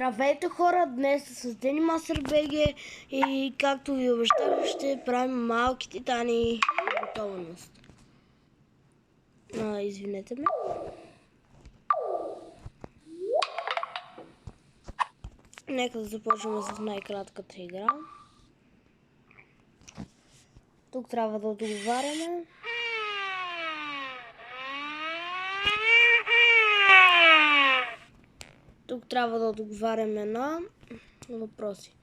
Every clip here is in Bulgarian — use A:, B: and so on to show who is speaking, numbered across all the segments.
A: Здравейте хора, днес с Дени Мастер БГ и както ви обещах ще правим малки титани готовност. Извинете ме. Нека да започнем с най-кратката игра. Тук трябва да договаряме. Тук трябва да договаряме на въпроси.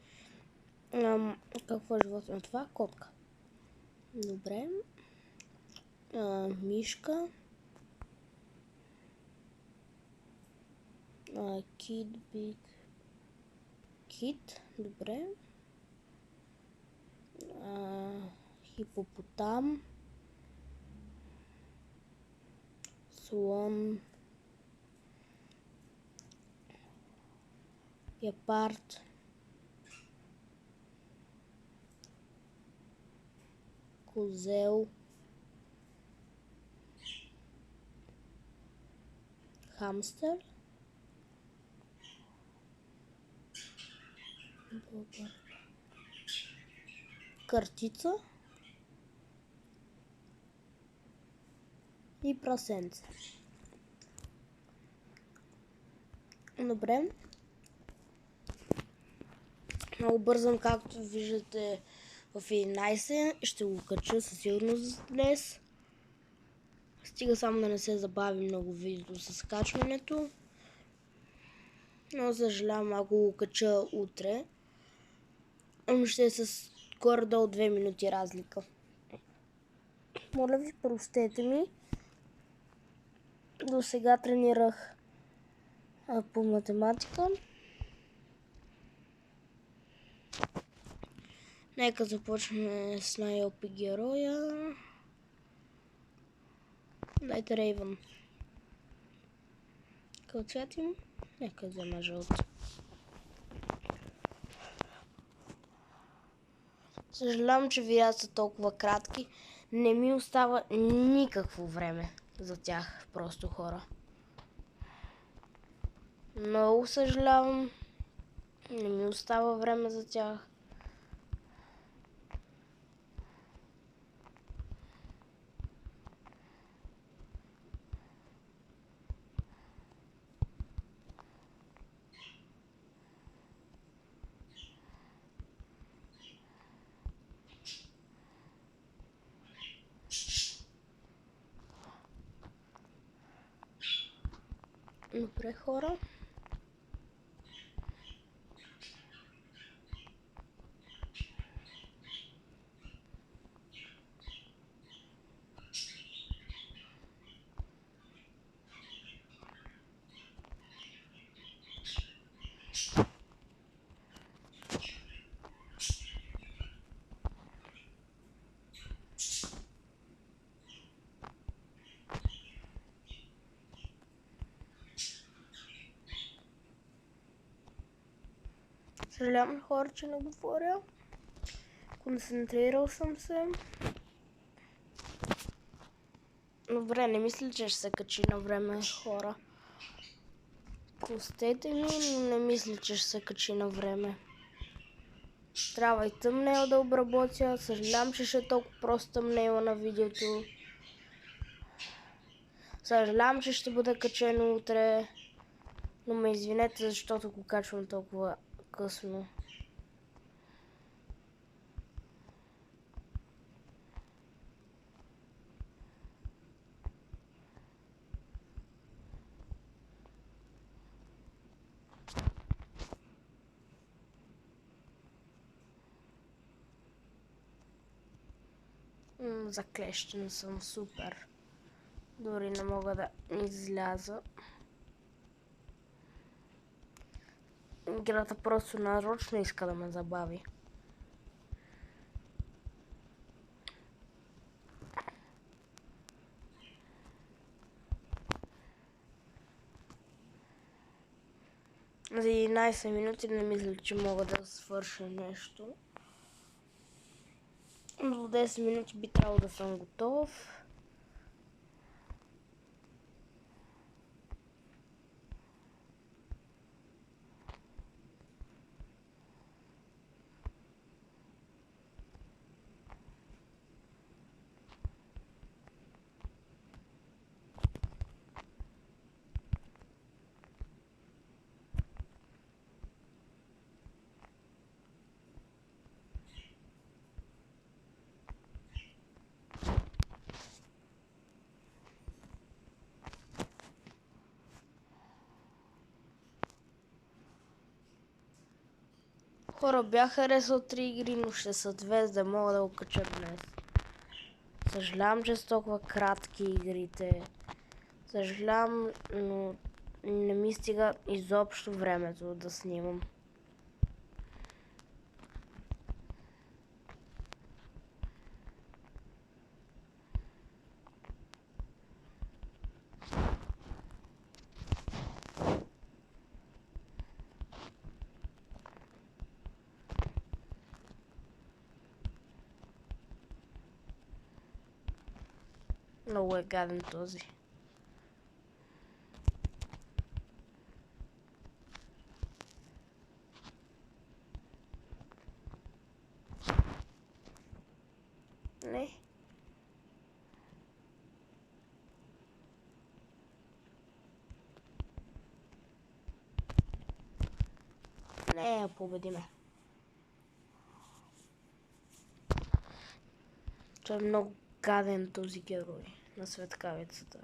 A: Какво е животно? Това? Котка. Добре. Мишка. Кит. Добре. Хипопотам. Слон. Гепард. Козел. Хамстер. Картица. И прасенце. Добре. Много бързам, както виждате в 11. Ще го кача със сигурност днес. Стига само да не се забави много видеото с качването. Но съжалявам, ако го кача утре. Ще е с горе-долу 2 минути разлика. Моля ви, простете ми. До сега тренирах по математика. Нека започнем с най-опи героя. Дайте Рейвън. Какъв цвят им? Нека взема жълт. Съжалявам, че видеята са толкова кратки. Не ми остава никакво време за тях, просто хора. Много съжалявам. Не ми остава време за тях. Добре, хора. Съжалявам, хора, че не говоря. Концентрирал съм се. Добре, не мисля, че ще се качи на време, хора. Простете ми, но не мисля, че ще се качи на време. Трябва и тъмнейл да обработя. Съжалявам, че ще е толкова просто тъмнейла на видеото. Съжалявам, че ще бъде качено утре. Но ме извинете, защото го качвам толкова късно. Заклещен съм супер. Дори не мога да изляза. Играта просто нарочно иска да ме забави. За 11 минути не мисля, че мога да свърша нещо. До 10 минути би трябвало да съм готов. Хора, бях харесал 3 игри, но ще са 2, за да мога да го кача днес. Съжалявам, че са толкова кратки игрите. Съжалявам, но не ми стига изобщо времето да снимам. Много е гаден този. Не. Не, победиме. Той е много гаден този герой на светкавицата.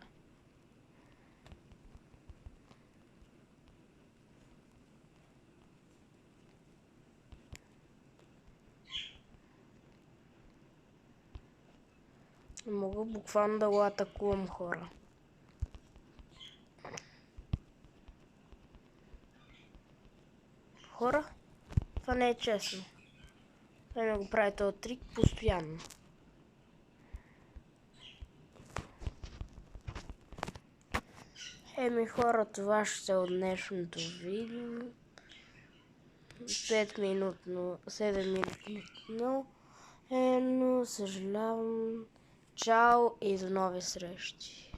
A: Мога буквално да го атакувам, хора. Хора, това не е честно. Той не го прави този трик постоянно. Еми хора, това ще е от днешното видео. 5 минутно, 7 минутно. Но съжалявам. Чао и до нови срещи.